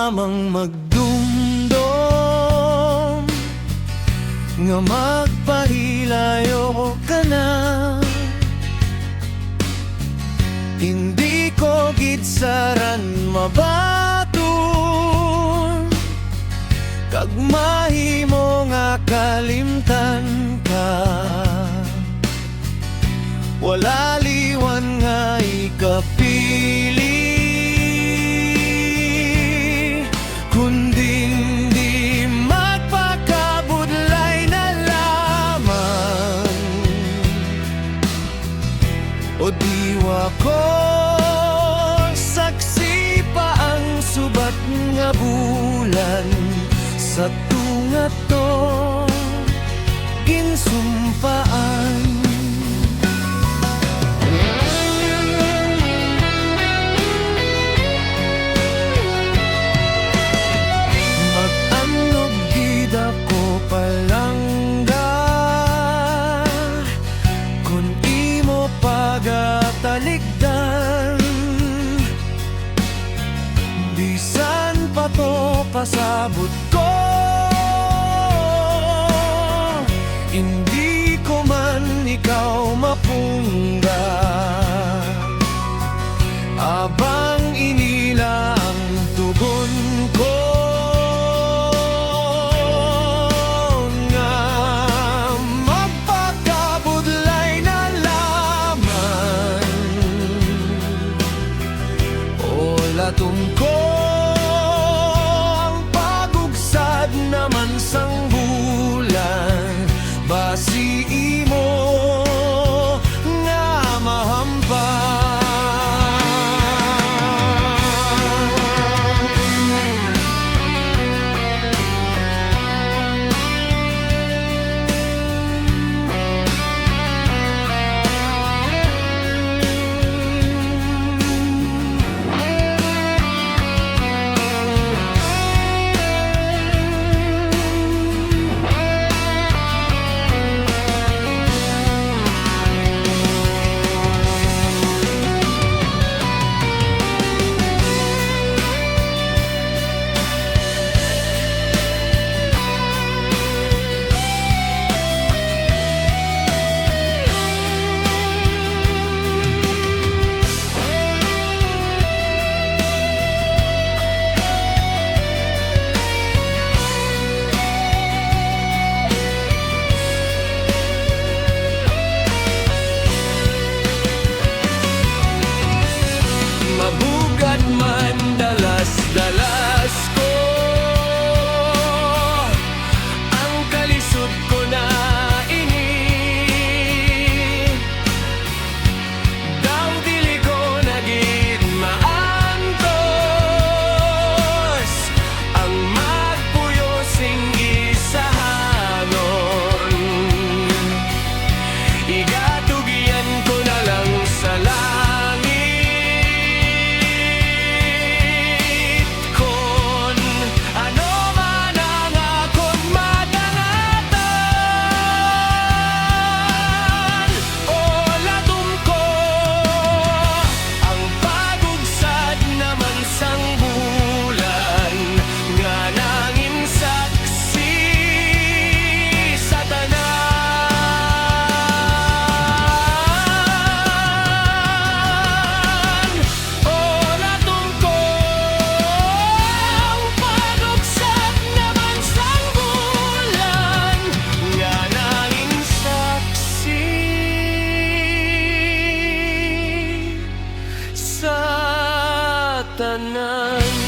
lamang magdumdum nga magpahilayo ka na. Hindi ko gitsaran mabaton kag mahimo nga kalimtan ka. Wala liwan nga ikapili, kunding di magpakabudlay na lamang. O diwa ko saksi pa ang subat nga bulan sa tunga to ginsumpaan. Mag-anog gid ako palangga kung imo pagatalikdan. Bisan pa to pasabot ko, hindi ko man ikaw mapungga. Abang inila ang tugon ko nga magpakabudlay na laman. O latom ko ang pagugsad naman sang bulan, basi imo nga mahambal. Mabugad man dalas-dalas ko, ang kalisod ko na ini. Daw dili ko nagid maantos ang magpuyo sing isahanon. Igatugyan ko na lang sa tanan.